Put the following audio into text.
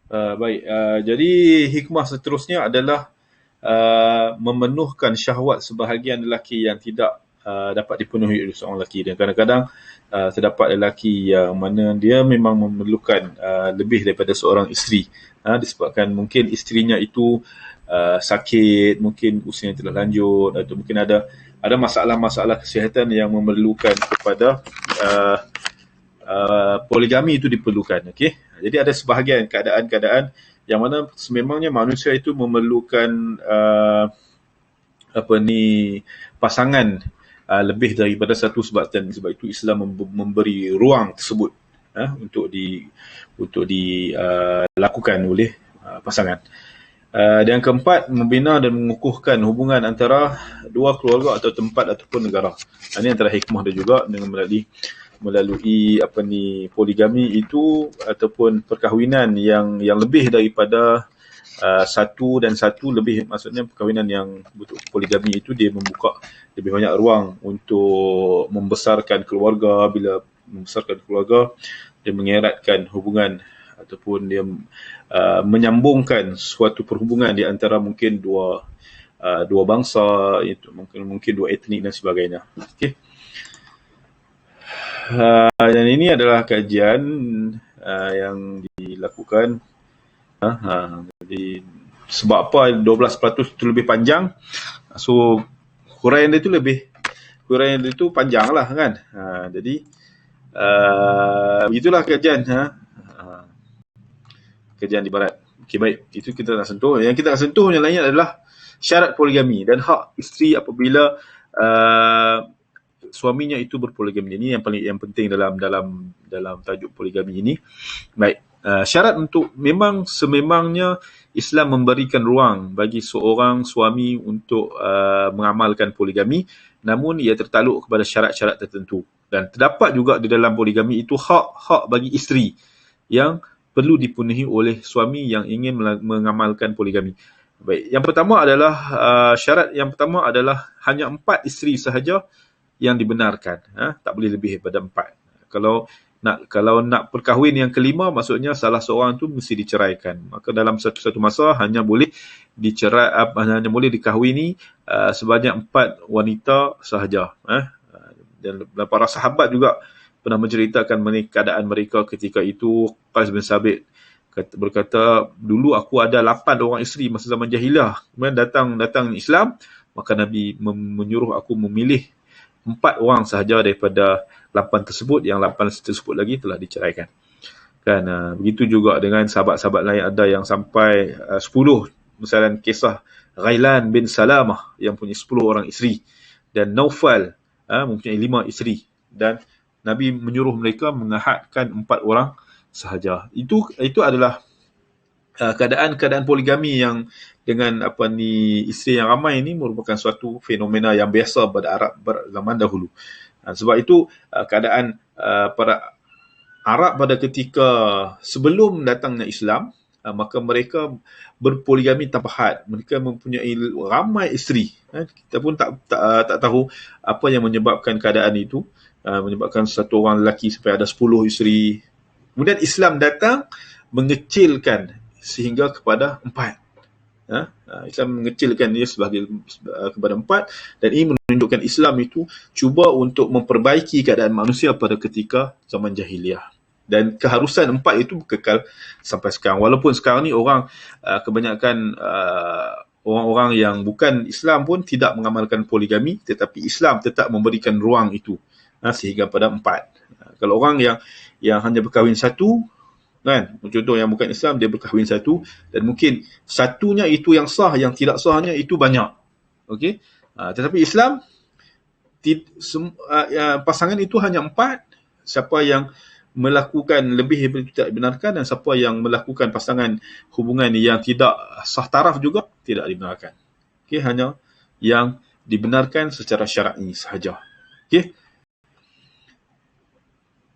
Baik. Jadi hikmah seterusnya adalah memenuhkan syahwat sebahagian lelaki yang tidak dapat dipenuhi oleh seorang lelaki. Dan kadang-kadang terdapat lelaki yang mana dia memang memerlukan lebih daripada seorang isteri. Disebabkan mungkin isterinya itu sakit, mungkin usianya telah lanjut, atau mungkin ada masalah-masalah kesihatan yang memerlukan kepada uh, poligami itu diperlukan. Okey. Jadi ada sebahagian keadaan-keadaan yang mana sememangnya manusia itu memerlukan pasangan lebih daripada satu, sebab itu Islam memberi ruang tersebut untuk dilakukan oleh pasangan. Dan keempat, membina dan mengukuhkan hubungan antara dua keluarga atau tempat ataupun negara. Ini antara hikmah dia juga dengan melalui poligami itu ataupun perkahwinan yang lebih daripada satu dan satu lebih, maksudnya perkahwinan yang bentuk poligami itu dia membuka lebih banyak ruang untuk membesarkan keluarga. Bila membesarkan keluarga, dia mengeratkan hubungan ataupun dia menyambungkan suatu perhubungan di antara mungkin dua bangsa, itu mungkin dua etnik dan sebagainya. Okey. Dan ini adalah kajian yang dilakukan. Jadi sebab apa 12% itu lebih panjang, so huraian dia itu panjang lah kan. Jadi itulah kajian kajian di barat. Okey, baik, itu kita nak sentuh. Yang kita nak sentuh yang lainnya adalah syarat poligami dan hak isteri apabila suaminya itu berpoligami. Ini yang penting dalam tajuk poligami ini. Baik, syarat untuk sememangnya Islam memberikan ruang bagi seorang suami untuk mengamalkan poligami, namun ia tertakluk kepada syarat-syarat tertentu. Dan terdapat juga di dalam poligami itu hak bagi isteri yang perlu dipenuhi oleh suami yang ingin mengamalkan poligami. Baik, yang pertama adalah syarat yang pertama adalah hanya 4 isteri sahaja yang dibenarkan. Tak boleh lebih daripada 4. Kalau nak perkahwin yang kelima, maksudnya salah seorang tu mesti diceraikan. Maka dalam satu masa hanya boleh dikahwini sebanyak 4 wanita sahaja. Dan para sahabat juga pernah menceritakan keadaan mereka ketika itu. Qais bin Sabit berkata, dulu aku ada 8 orang isteri masa zaman jahiliah. Kemudian datang Islam, maka Nabi menyuruh aku memilih 4 orang sahaja daripada 8 tersebut. Yang 8 tersebut lagi telah diceraikan. Kan, begitu juga dengan sahabat-sahabat lain, ada yang sampai 10. Misalnya kisah Ghailan bin Salamah yang punya 10 orang isteri, dan Naufal mempunyai 5 isteri, dan Nabi menyuruh mereka mengahadkan 4 orang sahaja. Itu adalah keadaan poligami yang dengan isteri yang ramai ini merupakan suatu fenomena yang biasa pada Arab zaman dahulu. Sebab itu keadaan para Arab pada ketika sebelum datangnya Islam, maka mereka berpoligami tanpa had. Mereka mempunyai ramai isteri. Kita pun tak tahu apa yang menyebabkan keadaan itu, menyebabkan satu orang lelaki sampai ada 10 isteri. Kemudian Islam datang mengecilkan sehingga kepada 4. Islam mengecilkan dia kepada 4, dan ini menunjukkan Islam itu cuba untuk memperbaiki keadaan manusia pada ketika zaman jahiliah. Dan keharusan 4 itu kekal sampai sekarang. Walaupun sekarang ni kebanyakan orang-orang yang bukan Islam pun tidak mengamalkan poligami, tetapi Islam tetap memberikan ruang itu sehingga pada 4. Kalau orang yang hanya berkahwin satu, kan, contoh yang bukan Islam, dia berkahwin satu, dan mungkin satunya itu yang sah, yang tidak sahnya itu banyak. Okey, tetapi Islam pasangan itu hanya 4. Siapa yang melakukan lebih daripada itu tidak dibenarkan, dan siapa yang melakukan pasangan hubungan yang tidak sah taraf juga tidak dibenarkan. Okey, hanya yang dibenarkan secara syar'i sahaja. Okey.